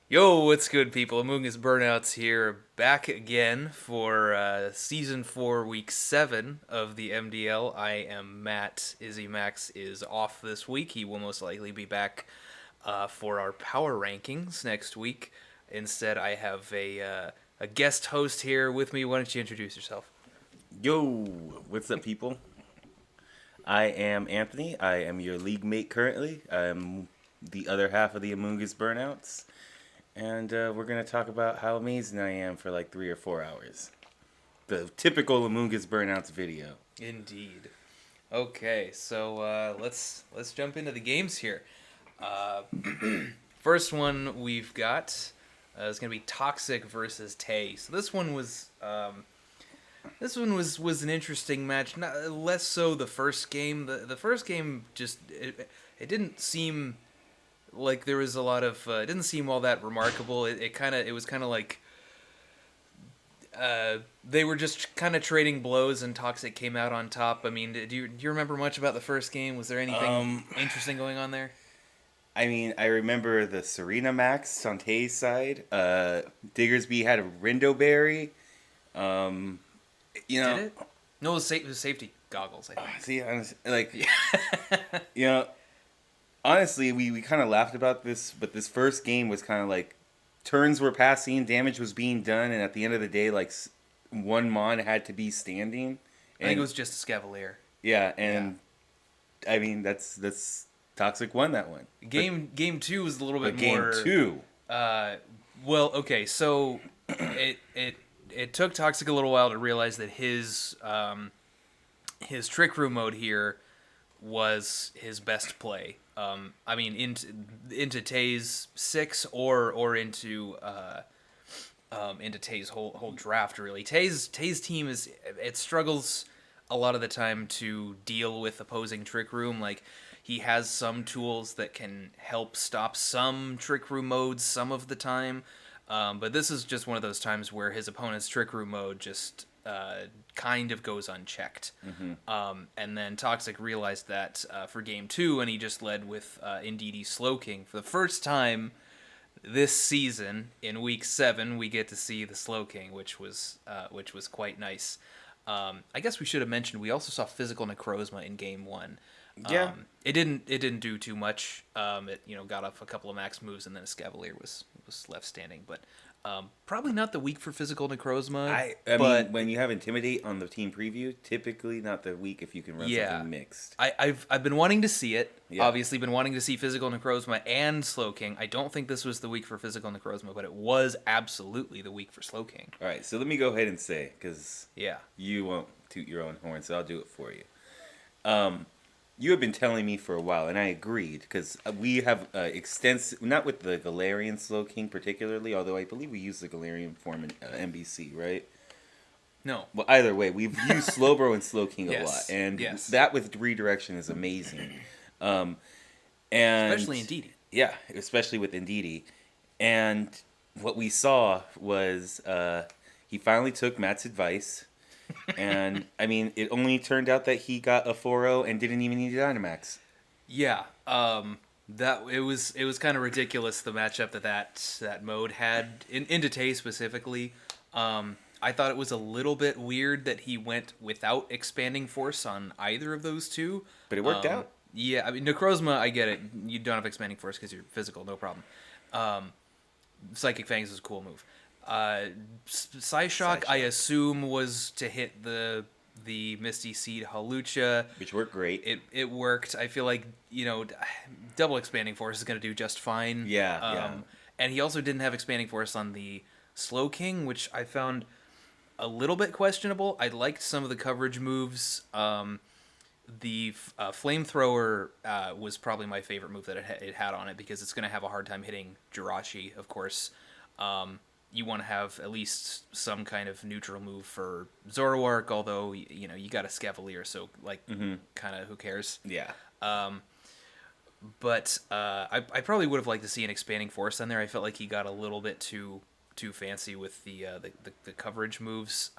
Yo, what's good, people? Amoongus Burnouts here, back again for Season 4, Week 7 of the MDL. I am Matt. Izzy Max is off this week. He will most likely be back for our power rankings next week. Instead, I have a guest host here with me. Why don't you introduce yourself? Yo, what's up, people? I am Anthony. I am your league mate currently. I'm the other half of the Amoongus Burnouts. And we're going to talk about how amazing I am for like 3 or 4 hours. The typical Amoongus Burnouts video. Indeed. Okay, so let's jump into the games here. Uh, First one we've got is going to be Toxic versus Tay. So this one was an interesting match. Not less so the first game. The first game just it didn't seem like there was a lot of it didn't seem all that remarkable. It was kind of like they were just kind of trading blows, and Toxic came out on top. I mean, do you remember much about the first game? Was there anything Um, interesting going on there? I mean, I remember the Serena Max on Tay's side. Diggersby had a Rindoberry. Um, you Did know, it? No, it was safety goggles. I think. see, like, Yeah. you know, honestly, we kind of laughed about this, but this first game was kind of like turns were passing, damage was being done, and at the end of the day, like one mon had to be standing, I think it and was just a Scavalier. yeah, Yeah. and I mean that's Toxic won that one, but Game two was a little bit but game more. two, Uh, well, okay, so it took Toxic a little while to realize that his trick room mode here was his best play. I mean, into Tay's six or into Tay's whole draft. Really, Tay's team it struggles a lot of the time to deal with opposing trick room. Like, he has some tools that can help stop some trick room modes some of the time, but this is just one of those times where his opponent's trick room mode just kind of goes unchecked. hmm And then Toxic realized that for game two, and he just led with Indeedee Slow King. For the first time this season, in week 7, we get to see the Slow King, which was quite nice. I guess we should have mentioned we also saw Physical Necrozma in game 1. yeah. It didn't do too much. It got off a couple of max moves, and then a Scavalier was left standing. But probably not the week for Physical Necrozma. I mean, But when you have Intimidate on the team preview, typically not the week if you can run yeah, something mixed. I've been wanting to see it. Yeah. Obviously, been wanting to see Physical Necrozma and Slow King. I don't think this was the week for Physical Necrozma, but it was absolutely the week for Slow King. All right, so let me go ahead and say, because Yeah. you won't toot your own horn, so I'll do it for you. Um, you have been telling me for a while, and I agreed because we have extensive, not with the Galarian Slow King particularly, although I believe we use the Galarian form in MBC, right? No. Well, either way, we've used Slowbro and Slow King a lot, Yes. and Yes. that with redirection is amazing. Um, and Especially in Indeedee. yeah, especially with Indeedee. And what we saw was he finally took Matt's advice. And I mean, it only turned out that he got a 4-0 and didn't even need a Dynamax. Yeah. That it was kind of ridiculous, the matchup that mode had in Tay specifically. I thought it was a little bit weird that he went without expanding force on either of those two. But it worked out. Yeah, I mean, Necrozma, I get it. You don't have expanding force because you're physical, no problem. Psychic Fangs is a cool move. Psyshock, I Psyshock. assume, was to hit the Misty Seed Halucha. Which worked great. It worked. I feel like double expanding force is going to do just fine. Yeah. And he also didn't have expanding force on the Slow King, which I found a little bit questionable. I liked some of the coverage moves. The flamethrower was probably my favorite move that it had on it, because it's going to have a hard time hitting Jirachi, of course. You want to have at least some kind of neutral move for Zoroark, although you got a Scavalier, so like kind of who cares. Yeah. But I probably would have liked to see an expanding force on there. I felt like he got a little bit too fancy with the coverage moves.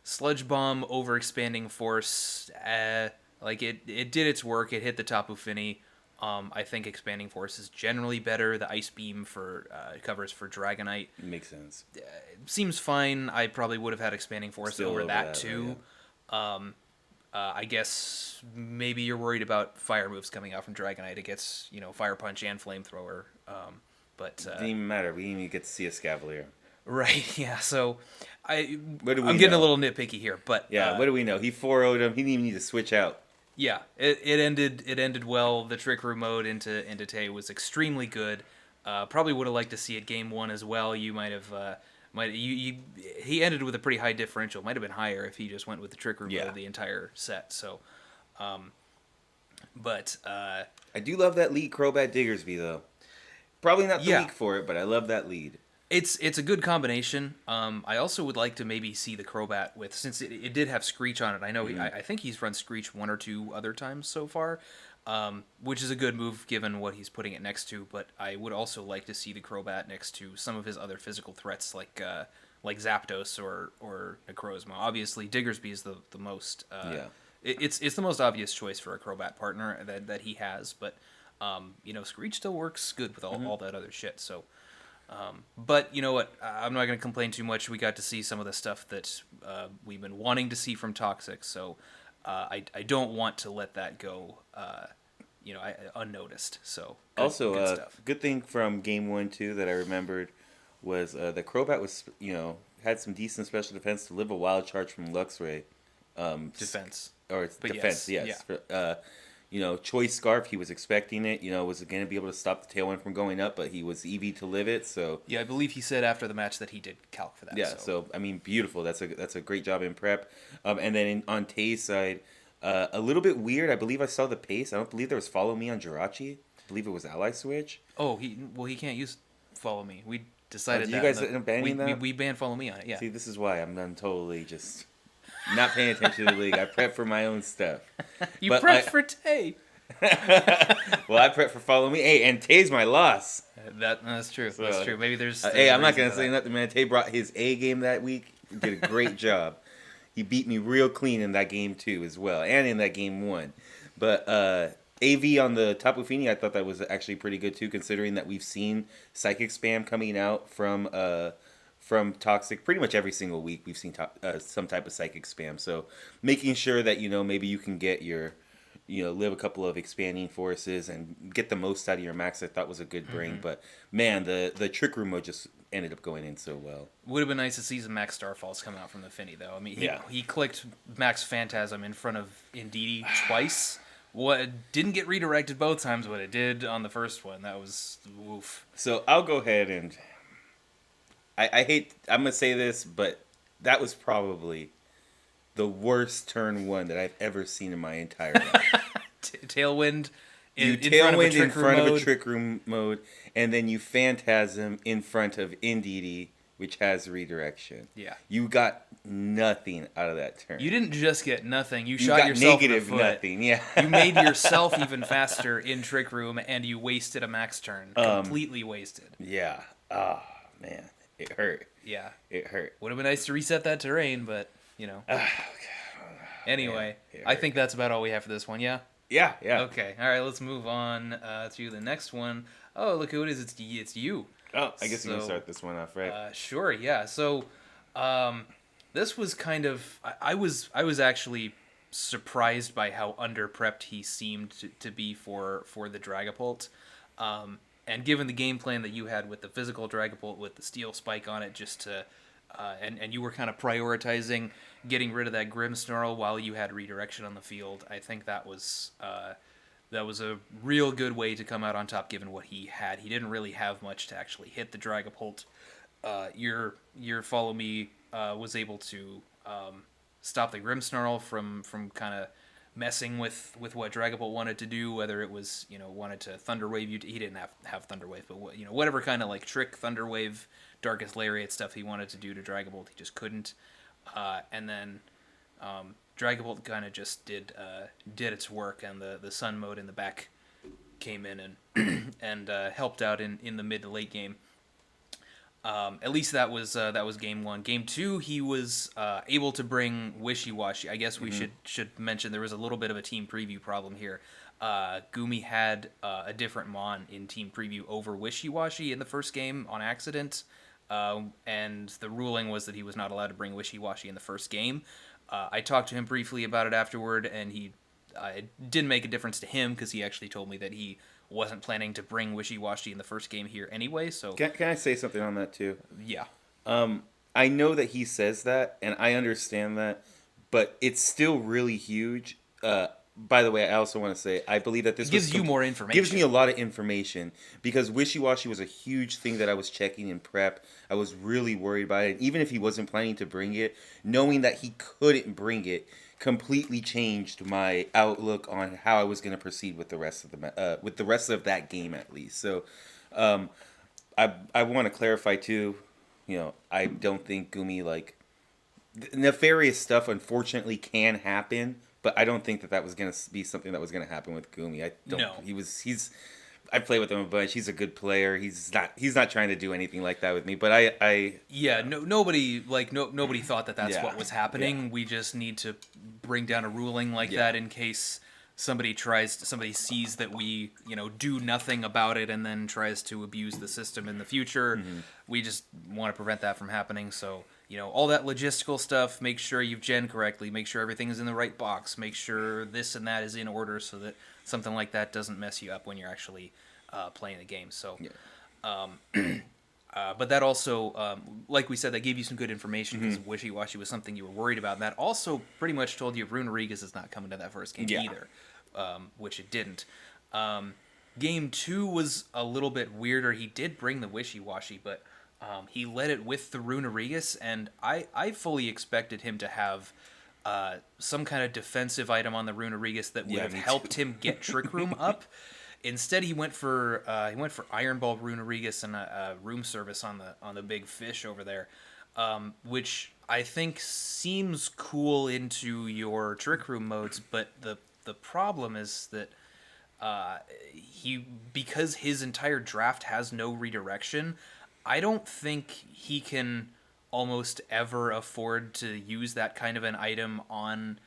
Sludge Bomb over expanding force, like it did its work. It hit the Tapu Fini. I think Expanding Force is generally better. The Ice Beam for covers for Dragonite Makes sense. seems fine. I probably would have had Expanding Force Still over over that that, too. yeah. I guess maybe you're worried about fire moves coming out from Dragonite. It gets, Fire Punch and Flamethrower. But Didn't even matter. We didn't even get to see a Scavalier. right, yeah. So What do we I'm getting a know? little nitpicky here, but Yeah, what do we know? He 4-0'd him. He didn't even need to switch out. yeah, it ended well. The Trick Room mode into Tay was extremely good. Probably would have liked to see it game one as well. You might have he ended with a pretty high differential. Might have been higher if he just went with the Trick Room Yeah. mode the entire set. So, but I do love that lead Crobat Diggersby, though. Probably not the Yeah. week for it, but I love that lead. it's a good combination. I also would like to maybe see the Crobat with, since it did have Screech on it. I know I think he's run Screech one or two other times so far, which is a good move given what he's putting it next to. But I would also like to see the Crobat next to some of his other physical threats like Zapdos or Necrozma. Obviously, Diggersby is the most Yeah. it's the most obvious choice for a Crobat partner that he has. But Screech still works good with all that other shit. So. But you know what? I'm not going to complain too much. We got to see some of the stuff that we've been wanting to see from Toxic, so I don't want to let that go, unnoticed. So Also, good stuff. good thing from game 1 too that I remembered was the Crobat was had some decent special defense to live a wild charge from Luxray. Defense. Or it's But defense, yes, yes. Choice Scarf, he was expecting it. Was going to be able to stop the Tailwind from going up, but he was EV to live it. So Yeah, I believe he said after the match that he did calc for that. yeah, so I mean, beautiful. That's a great job in prep. And then on Tay's side, a little bit weird. I believe I saw the pace. I don't believe there was Follow Me on Jirachi. I believe it was Ally Switch. Oh, he can't use Follow Me. We decided did that. you guys end up banning that? We banned Follow Me on it. Yeah. See, this is why I'm totally just not paying attention to the league. I prep for my own stuff. You But prepped for Tay. Well, I prep for Follow Me. Hey, and Tay's my loss. That's true. That's true. Maybe there's. Hey, a I'm not reason gonna for say that. nothing, man. Tay brought his A game that week. Did a great job. He beat me real clean in that game too, as well, and in that game 1. But AV on the Tapu Fini, I thought that was actually pretty good too, considering that we've seen Psychic Spam coming out from Toxic pretty much every single week. We've seen some type of Psychic Spam, so making sure that maybe you can get your live a couple of Expanding Forces and get the most out of your max, I thought was a good bring. But man, the Trick Room mode just ended up going in so well. Would have been nice to see some Max Starfalls come out from the Finny, though. I mean, Yeah. he clicked Max Phantasm in front of Indeedee twice. What didn't get redirected both times, but it did on the first one. That was woof. So I'll go ahead and I'm gonna say this, but that was probably the worst turn 1 that I've ever seen in my entire life. Tailwind You in front of a Tailwind Trick in front Room of a mode. Trick Room mode, and then you Phantasm in front of Indeedee, which has redirection. Yeah. You got nothing out of that turn. You didn't just get nothing. You You shot got yourself in the negative foot. nothing. Yeah. You made yourself even faster in Trick Room, and you wasted a max turn. Completely wasted. Yeah. Oh man, it hurt. Yeah. It hurt. Would have been nice to reset that terrain, but, Anyway, Yeah, it I hurt. think that's about all we have for this one, yeah? Yeah. Yeah. Okay, all right, let's move on to the next one. Oh, look who it is. It's you. Oh, I guess you can So, start this one off, right? Sure, yeah. So, this was kind of I was actually surprised by how under-prepped he seemed to be for the Dragapult. And given the game plan that you had with the physical Dragapult with the steel spike on it, just to and you were kind of prioritizing getting rid of that Grimmsnarl while you had redirection on the field, I think that was a real good way to come out on top given what he had. He didn't really have much to actually hit the Dragapult. Your Follow Me was able to stop the Grimmsnarl from kind of messing with what Dragapult wanted to do, whether it was wanted to Thunder Wave you. He didn't have Thunder Wave, but whatever kind of like trick Thunder Wave, Darkest Lariat stuff he wanted to do to Dragapult, he just couldn't. And then Dragapult kind of just did its work, and the Sun mode in the back came in and helped out in the mid to late game. At least that was game 1. Game 2, he was able to bring Wishy Washy. I guess we should mention there was a little bit of a team preview problem here. Gumi had a different Mon in Team Preview over Wishy-Washy in the first game on accident, and the ruling was that he was not allowed to bring Wishy-Washy in the first game. I talked to him briefly about it afterward, and it didn't make a difference to him because he actually told me that he wasn't planning to bring Wishy-Washy in the first game here anyway. So Can I say something on that too? yeah, I know that he says that, and I understand that, but it's still really huge. By the way, I also want to say I believe that this it gives you more information. Gives me a lot of information because Wishy-Washy was a huge thing that I was checking in prep. I was really worried about it. Even if he wasn't planning to bring it, knowing that he couldn't bring it completely changed my outlook on how I was going to proceed with the rest of with the rest of that game at least. So, I want to clarify too. I don't think Gumi nefarious stuff. Unfortunately, can happen, but I don't think that was going to be something that was going to happen with Gumi. I don't. No. I play with him a bunch. He's a good player. He's not trying to do anything like that with me. But nobody nobody thought that that's Yeah. what was happening. Yeah. We just need to bring down a ruling like Yeah. that in case somebody sees that we do nothing about it and then tries to abuse the system in the future. Mm-hmm. We just want to prevent that from happening. So all that logistical stuff, make sure you've gen correctly, make sure everything is in the right box, make sure this and that is in order so that something like that doesn't mess you up when you're actually playing the game. So Yeah. but that also, like we said, that gave you some good information because Wishy-Washy was something you were worried about. And that also pretty much told you Rune Rodriguez is not coming to that first game Yeah. either, which it didn't. Game 2 was a little bit weirder. He did bring the Wishy-Washy, but he led it with the Rune Rodriguez, and I fully expected him to have some kind of defensive item on the Rune Rodriguez that would Yeah, have me too. helped him get Trick Room up. Instead, he went for Iron Ball Rune Rodriguez and a room service on the big fish over there, which I think seems cool into your Trick Room modes. But the problem is that because his entire draft has no redirection, I don't think he can almost ever afford to use that kind of an item on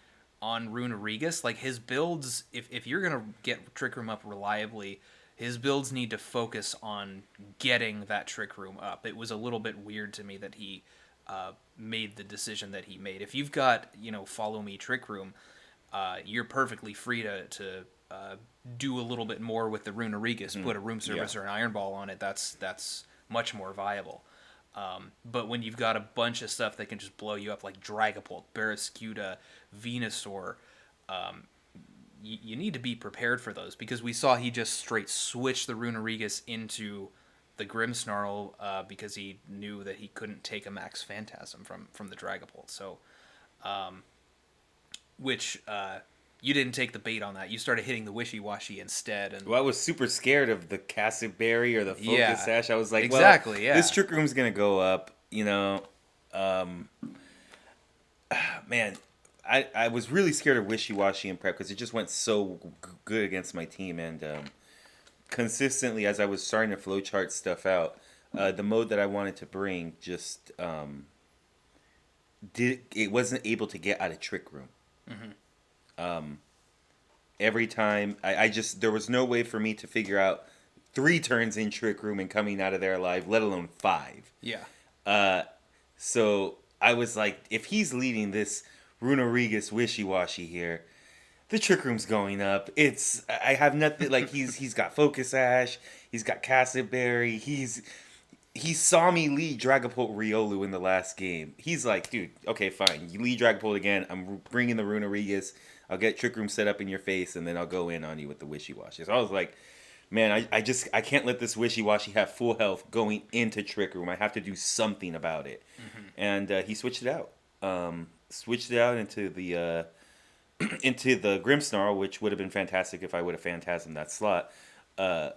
Rune Rodriguez. Like his builds, if you're gonna get Trick Room up reliably, his builds need to focus on getting that Trick Room up. It was a little bit weird to me that he made the decision that he made. If you've got Follow Me Trick Room, you're perfectly free to do a little bit more with the Rune Rodriguez. Put a room service or an Iron Ball on it. That's much more viable. But when you've got a bunch of stuff that can just blow you up, like Dragapult, Barraskewda, Venusaur, you need to be prepared for those, because we saw he just straight switched the Rune Rodriguez into the Grimmsnarl because he knew that he couldn't take a Max Phantasm from the Dragapult. So, which you didn't take the bait on that. You started hitting the Wishy-Washy instead. And Well, I was super scared of the Cassid Berry or the Focus Yeah, Sash. I was like, exactly, yeah. this Trick Room's going to go up, Man, I was really scared of Wishy-Washy in prep because it just went so good against my team. And consistently, as I was starting to flowchart stuff out, the mode that I wanted to bring just it wasn't able to get out of Trick Room. Every time there was no way for me to figure out 3 turns in Trick Room and coming out of there alive, let alone 5. yeah. So I was like, if he's leading this Rune Rodriguez Wishy-Washy here, the Trick Room's going up. I have nothing, like he's got Focus Ash, he's got Cassid Berry, he saw me lead Dragapult Riolu in the last game. He's like, dude, okay, fine. You lead Dragapult again. I'm bringing the Rune Rodriguez. I'll get Trick Room set up in your face, and then I'll go in on you with the Wishy-Washy. So I was like, man, I can't let this Wishy-Washy have full health going into Trick Room. I have to do something about it. And he switched it out. Switched it out into the into the Grimmsnarl, which would have been fantastic if I would have Phantasmed that slot. Yeah,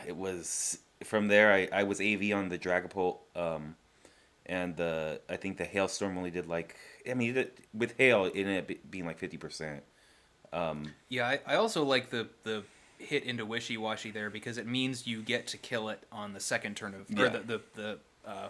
it was... From there, I was AV on the Dragapult, and I think the Hailstorm only did with Hail in it being like 50%. Yeah, I also like the hit into Wishy-Washy there, because it means you get to kill it on the second turn of, or the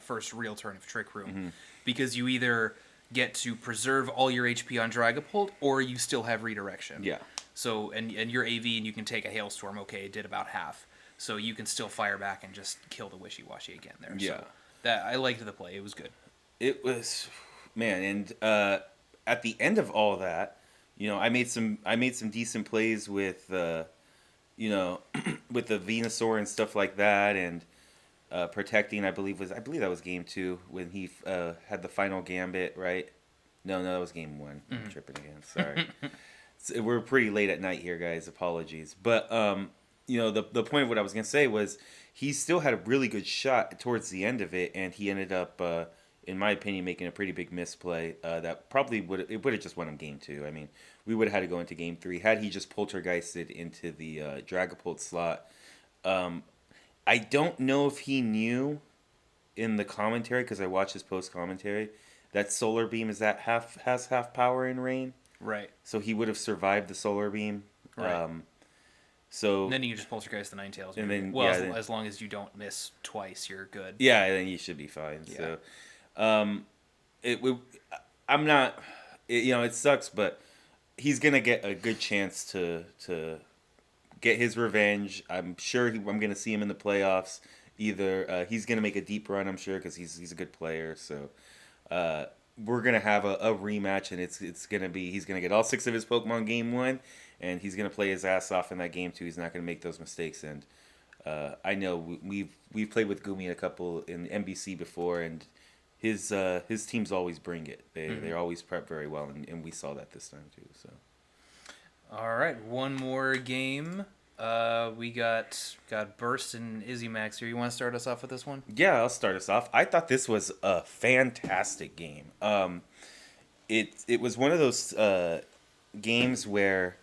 first real turn of Trick Room, because you either get to preserve all your HP on Dragapult, or you still have redirection. Yeah. So and your AV and you can take a hailstorm. Okay, it did about half. So you can still fire back and just kill the wishy-washy again there. Yeah. So that I liked the play. It was good. It was, man, and at the end of all that, I made some decent plays with with the Venusaur and stuff like that, and protecting. I believe that was game 2 when he had the final gambit, right? No, that was game 1. I'm tripping again. Sorry. We're pretty late at night here, guys. Apologies, but the point of what I was gonna say was he still had a really good shot towards the end of it, and he ended up, in my opinion, making a pretty big misplay that probably would have just won him game 2. I mean, we would have had to go into game 3 had he just poltergeisted into the Dragapult slot. I don't know if he knew in the commentary, because I watched his post commentary, that Solar Beam has half power in rain. Right. So he would have survived the Solar Beam. Right. So And then you just poltergeist the Ninetales. And then, well, yeah, as long as you don't miss twice, you're good. yeah, then you should be fine. Yeah. So, I'm not, it sucks, but he's gonna get a good chance to get his revenge. I'm sure I'm gonna see him in the playoffs. Either he's gonna make a deep run, I'm sure, because he's a good player. So we're gonna have a rematch, and it's gonna be he's gonna get all 6 of his Pokemon game 1, and he's gonna play his ass off in that game 2. He's not gonna make those mistakes, and I know we've played with Gumi a couple in NBC before, and his teams always bring it. They're always prepped very well, and we saw that this time too. So. All right, one more game. We got Burst and Izzy Max here. You want to start us off with this one? Yeah, I'll start us off. I thought this was a fantastic game. It was one of those games where,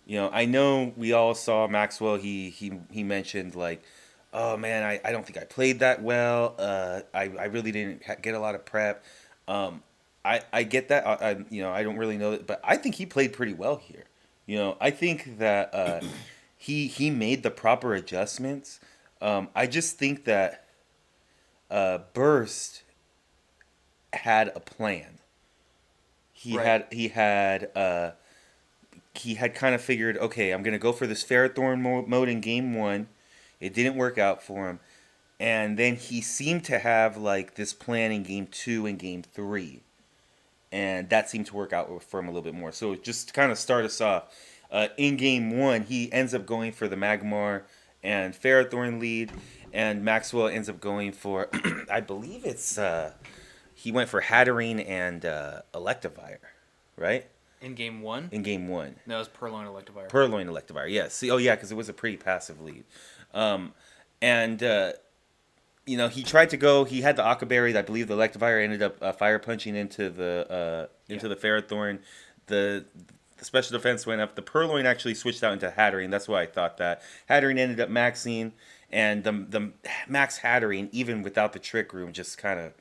I know we all saw Maxwell. He mentioned like, oh man, I don't think I played that well. I really didn't get a lot of prep. I get that. I don't really know that, but I think he played pretty well here. I think that he made the proper adjustments. I just think that Burst had a plan. He Right. had kind of figured, okay, I'm gonna go for this Ferrothorn mode in game 1. It didn't work out for him, and then he seemed to have like this plan in game 2 and game 3. And that seemed to work out for him a little bit more. So just to kind of start us off, in game 1, he ends up going for the Magmar and Ferrothorn lead, and Maxwell ends up going for, I believe it's, he went for Hatterene and Electivire, right? In game 1? In game 1. That was Purloin Electivire. Purloin Electivire, yes. See, oh yeah, because it was a pretty passive lead. And he tried to go. He had the Aqua Berry. I believe the Electivire ended up fire punching into the Ferrothorn. The special defense went up. The Purloin actually switched out into Hatterene. That's why I thought that. Hatterene ended up maxing, and the max Hatterene, even without the Trick Room, just kind of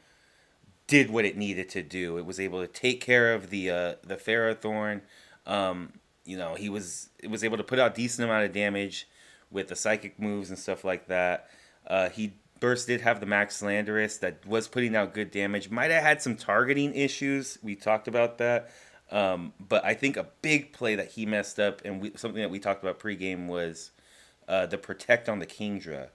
did what it needed to do. It was able to take care of the Ferrothorn. It was able to put out decent amount of damage with the psychic moves and stuff like that. Burst did have the Max Landorus that was putting out good damage. Might have had some targeting issues. We talked about that. But I think a big play that he messed up, and something that we talked about pregame, was the Protect on the Kingdra.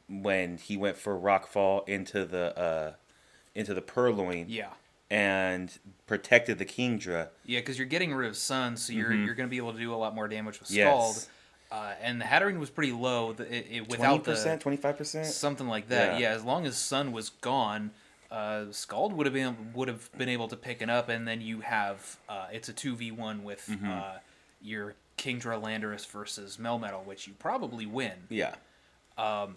When he went for Rockfall into the Purloin. Yeah. And protected the Kingdra. Yeah, because you're getting rid of Sun, so you're going to be able to do a lot more damage with Scald. Yes. And the Hatterene was pretty low. Without 20%, 25%, something like that. Yeah, as long as Sun was gone, Scald would have been able to pick it up, and then you have it's a 2v1 with your Kingdra Landorus versus Melmetal, which you probably win. Yeah.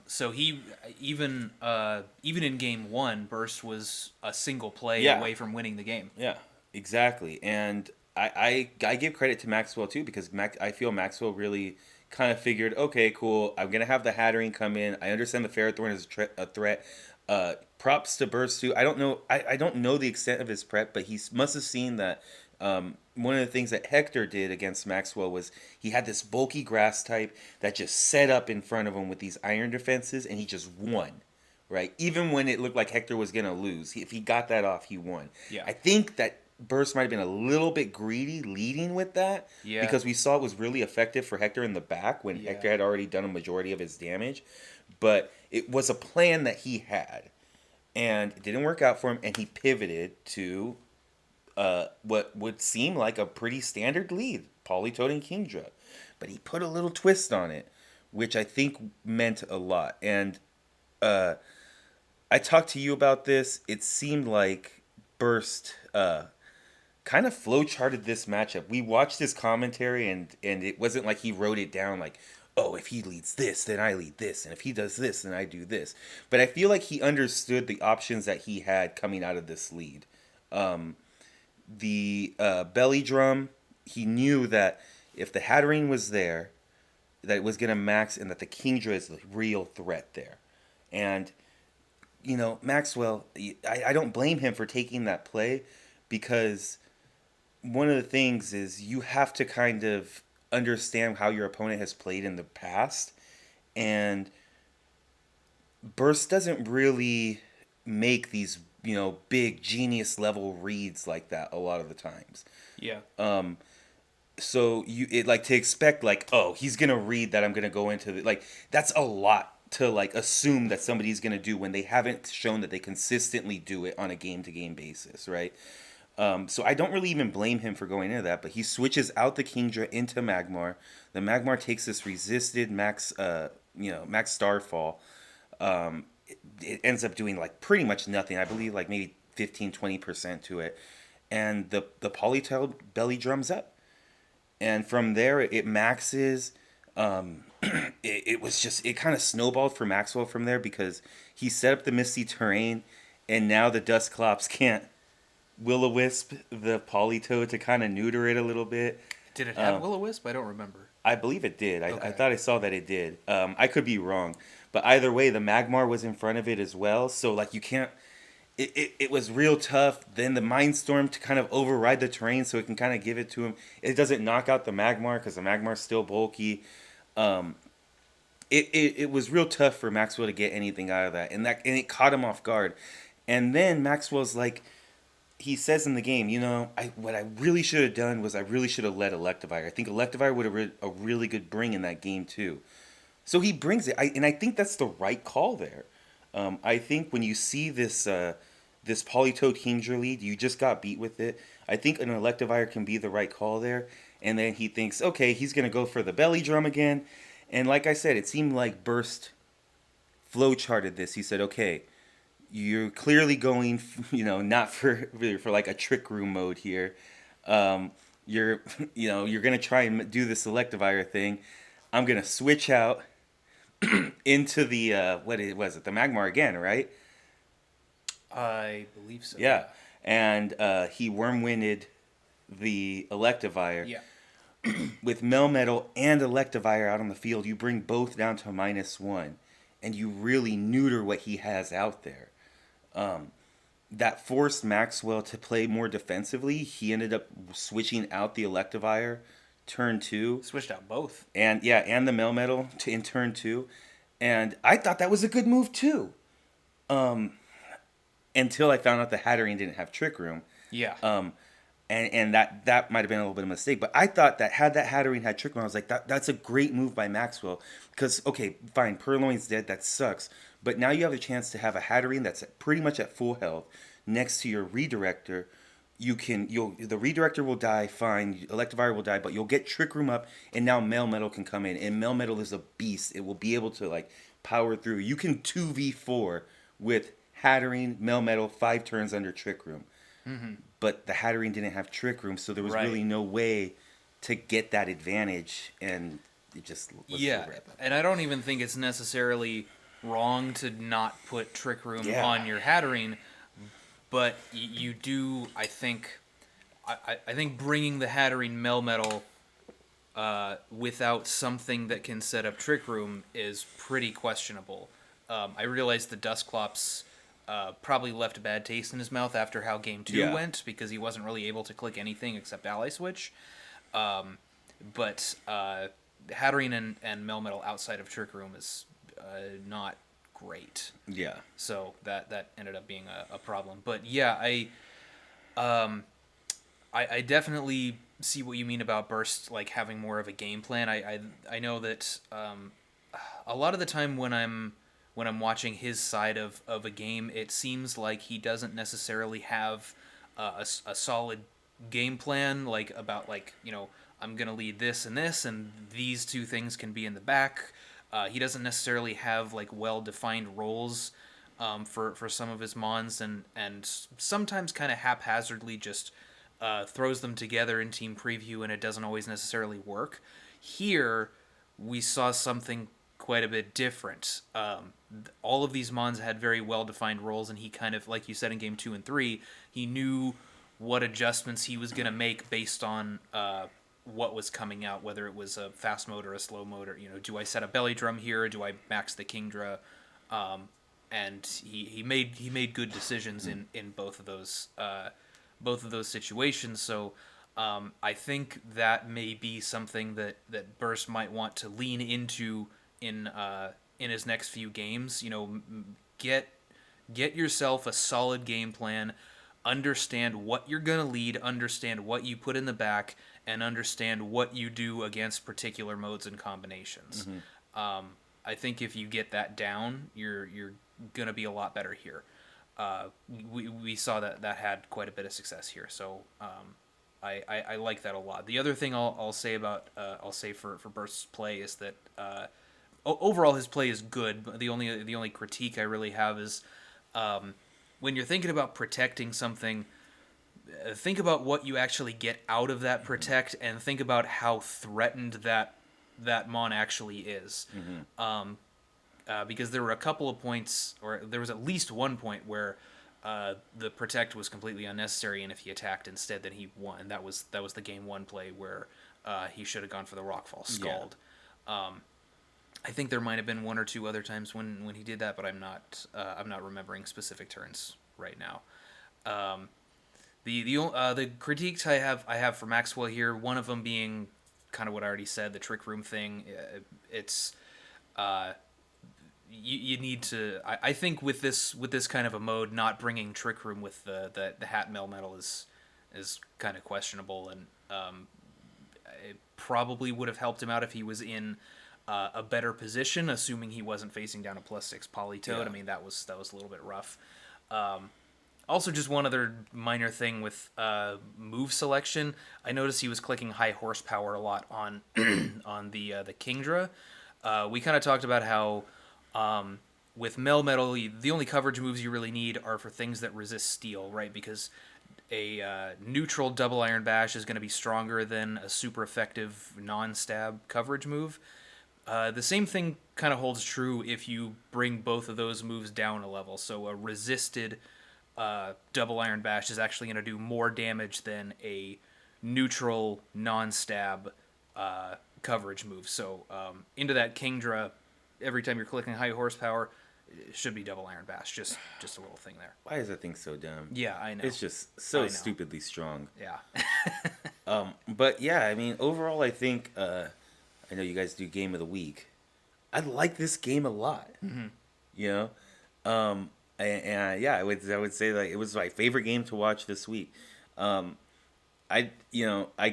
So he even in game 1, Burst was a single play away from winning the game. Yeah, exactly. And I give credit to Maxwell too, because I feel Maxwell really kind of figured, okay, cool, I'm gonna have the Hatterene come in. I understand the Ferrothorn is a threat. Props to Burst too. I don't know the extent of his prep, but he must have seen that. One of the things that Hector did against Maxwell was he had this bulky grass type that just set up in front of him with these iron defenses, and he just won, right? Even when it looked like Hector was going to lose, if he got that off, he won. Yeah. I think that Burst might have been a little bit greedy leading with that Yeah. because we saw it was really effective for Hector in the back when Yeah. Hector had already done a majority of his damage. But it was a plan that he had, and it didn't work out for him, and he pivoted to what would seem like a pretty standard lead, Polytoad and Kingdra. But he put a little twist on it, which I think meant a lot. And I talked to you about this. It seemed like Burst kind of flowcharted this matchup. We watched his commentary, and it wasn't like he wrote it down like, oh, if he leads this, then I lead this, and if he does this, then I do this. But I feel like he understood the options that he had coming out of this lead. The belly drum, he knew that if the Hattering was there, that it was going to max, and that the Kingdra is the real threat there. And Maxwell, I don't blame him for taking that play, because one of the things is you have to kind of understand how your opponent has played in the past, and Burst doesn't really make these big genius level reads like that a lot of the times. Yeah. So like to expect like, oh, he's gonna read that I'm gonna go into like, that's a lot to like assume that somebody's gonna do when they haven't shown that they consistently do it on a game to game basis, right? So I don't really even blame him for going into that, but he switches out the Kingdra into Magmar. The Magmar takes this resisted max Starfall. It ends up doing like pretty much nothing. I believe like maybe 15-20% to it, and the Polytail belly drums up, and from there it maxes. It was just, it kind of snowballed for Maxwell from there, because he set up the Misty Terrain, and now the Dusclops can't Will-O-Wisp the Polytoad to kind of neuter it a little bit. Did it have Will-O-Wisp? I don't remember. I believe it did. I Okay. thought I saw that it did. I could be wrong. But either way, the Magmar was in front of it as well. So, like, you can't... It was real tough. Then the Mindstorm to kind of override the terrain so it can kind of give it to him. It doesn't knock out the Magmar because the Magmar's still bulky. It was real tough for Maxwell to get anything out of that. And it caught him off guard. And then Maxwell's like... He says in the game, what I really should have done was I really should have led Electivire. I think Electivire would have a really good bring in that game too. So he brings it, and I think that's the right call there. I think when you see this Polytoad Kingdra lead, you just got beat with it. I think an Electivire can be the right call there. And then he thinks, okay, he's going to go for the belly drum again. And like I said, it seemed like Burst flowcharted this. He said, okay, you're clearly going, not for like a trick room mode here. You're gonna try and do the Selectivire thing. I'm gonna switch out into the was it, the Magmar again, right? I believe so. Yeah, and he Wormwinded the Electivire. Yeah. With Melmetal and Electivire out on the field, you bring both down to -1, and you really neuter what he has out there. That forced Maxwell to play more defensively. He ended up switching out the Electivire turn 2. Switched out both. And the Melmetal in turn 2. And I thought that was a good move too. Until I found out the Hattering didn't have Trick Room. Yeah. And that might have been a little bit of a mistake. But I thought that had that Hattering had Trick Room, I was like, that's a great move by Maxwell. Because, okay, fine, Purloin's dead, that sucks. But now you have a chance to have a Hattering that's pretty much at full health next to your Redirector. The Redirector will die, fine, Electivire will die, but you'll get Trick Room up, and now Melmetal can come in. And Melmetal is a beast. It will be able to, like, power through. You can 2v4 with Hattering, Melmetal, 5 turns under Trick Room. Mm-hmm. But the Hattering didn't have Trick Room, so there was really no way to get that advantage, and it just was and I don't even think it's necessarily wrong to not put Trick Room on your Hattering, but you do, I think bringing the Hattering Melmetal without something that can set up Trick Room is pretty questionable. I realize the Dusclops probably left a bad taste in his mouth after how Game 2 went, because he wasn't really able to click anything except Ally Switch. But Hattering and Melmetal outside of Trick Room is not great. Yeah. So that ended up being a problem. But yeah, I definitely see what you mean about burst like having more of a game plan. I know that a lot of the time when I'm watching his side of a game, it seems like he doesn't necessarily have a solid game plan like about like I'm gonna lead this and these two things can be in the back. He doesn't necessarily have like well defined roles for some of his mons and sometimes kind of haphazardly just throws them together in team preview and it doesn't always necessarily work. Here we saw something quite a bit different. All of these mons had very well defined roles, and he kind of, like you said in game 2 and 3, he knew what adjustments he was going to make based on what was coming out, whether it was a fast mode or a slow mode, or do I set a belly drum here? Or do I max the Kingdra? And he made good decisions in both of those situations. So I think that may be something that Burst might want to lean into in his next few games. Get yourself a solid game plan. Understand what you're gonna lead. Understand what you put in the back, and understand what you do against particular modes and combinations. I think if you get that down, you're gonna be a lot better here. We saw that had quite a bit of success here, so I like that a lot. The other thing I'll say about I'll say for Burst's play is that overall his play is good. But the only critique I really have is when you're thinking about protecting something, think about what you actually get out of that protect, and think about how threatened that mon actually is. Because there were a couple of points, or there was at least one point where the protect was completely unnecessary, and if he attacked instead, then he won. That was the game 1 play where he should have gone for the rockfall scald. Yeah. I think there might have been one or two other times when he did that, but I'm not remembering specific turns right now. The critiques I have for Maxwell here, one of them being kind of what I already said, the trick room thing. It's you need to. I think with this kind of a mode, not bringing trick room with the hat mail metal is kind of questionable, and it probably would have helped him out if he was in a better position, assuming he wasn't facing down a +6 Polytoad. Yeah. I mean, that was a little bit rough. Also, just one other minor thing with move selection. I noticed he was clicking high horsepower a lot on on the Kingdra. We kind of talked about how with Melmetal, the only coverage moves you really need are for things that resist steel, right? Because a neutral double iron bash is going to be stronger than a super effective non-stab coverage move. The same thing kind of holds true if you bring both of those moves down a level. So a resisted double iron bash is actually going to do more damage than a neutral non-stab coverage move. So into that Kingdra, every time you're clicking high horsepower, it should be double iron bash. Just a little thing there. Why is that thing so dumb? Yeah, I know. It's just so stupidly strong. Yeah. But yeah, I mean, overall, I think I know you guys do game of the week. I like this game a lot. Mm-hmm. You know, yeah, I would say like it was my favorite game to watch this week. I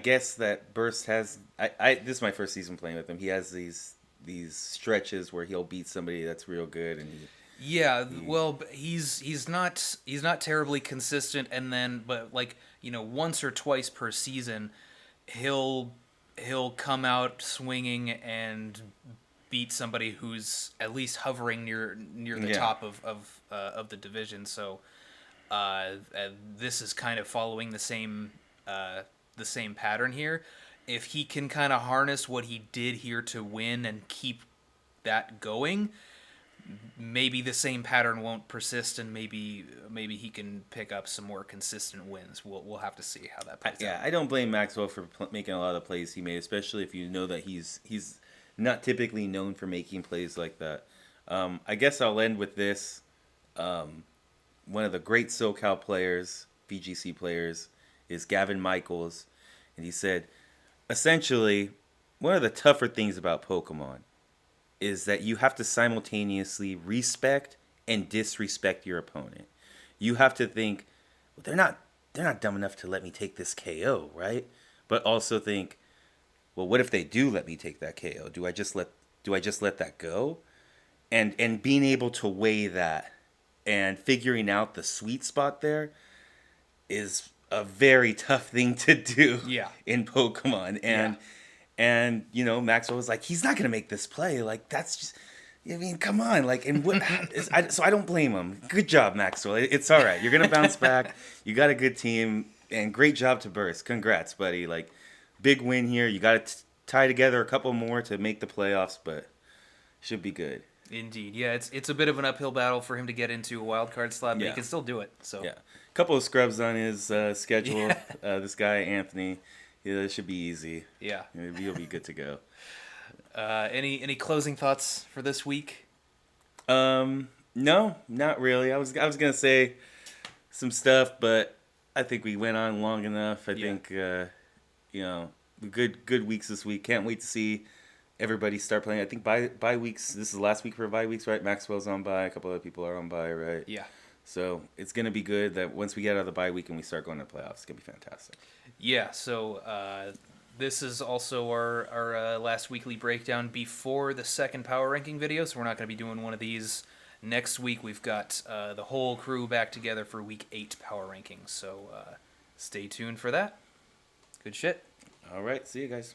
guess that Burst has this is my first season playing with him. He has these stretches where he'll beat somebody that's real good, and well, he's not terribly consistent, and then but like once or twice per season he'll come out swinging and beat somebody who's at least hovering near the top of the division. So this is kind of following the same pattern here. If he can kind of harness what he did here to win and keep that going, maybe the same pattern won't persist, and maybe he can pick up some more consistent wins. We'll have to see how that plays out. Yeah, I don't blame Maxwell for making a lot of the plays he made, especially if you know that he's not typically known for making plays like that. I guess I'll end with this. One of the great SoCal players, VGC players, is Gavin Michaels, and he said, essentially, one of the tougher things about Pokemon is that you have to simultaneously respect and disrespect your opponent. You have to think, well, they're not they're not dumb enough to let me take this KO, right? But also think, well, what if they do let me take that KO? Do I just let that go? And being able to weigh that and figuring out the sweet spot there is a very tough thing to do Yeah. in Pokemon. And Maxwell was like, he's not gonna make this play. Like, that's just, I mean, come on. Like, and what? So I don't blame him. Good job, Maxwell. It's all right. You're gonna bounce back. You got a good team, and great job to Burst. Congrats, buddy. Like, big win here. You got to tie together a couple more to make the playoffs, but should be good. Indeed, yeah, it's a bit of an uphill battle for him to get into a wild card slot, but Yeah. he can still do it. So Yeah, a couple of scrubs on his schedule. Yeah. This guy Anthony, yeah, it should be easy. Yeah. He'll be good to go. Any closing thoughts for this week? No, not really. I was gonna say some stuff, but I think we went on long enough. I think good weeks this week. Can't wait to see everybody start playing. I think bye weeks. This is the last week for bye weeks, right? Maxwell's on bye. A couple other people are on bye, right? Yeah. So it's gonna be good that once we get out of the bye week and we start going to playoffs, it's gonna be fantastic. Yeah. So this is also our last weekly breakdown before the second power ranking video. So we're not going to be doing one of these next week. We've got the whole crew back together for week 8 power rankings. So stay tuned for that. Good shit. All right, see you guys.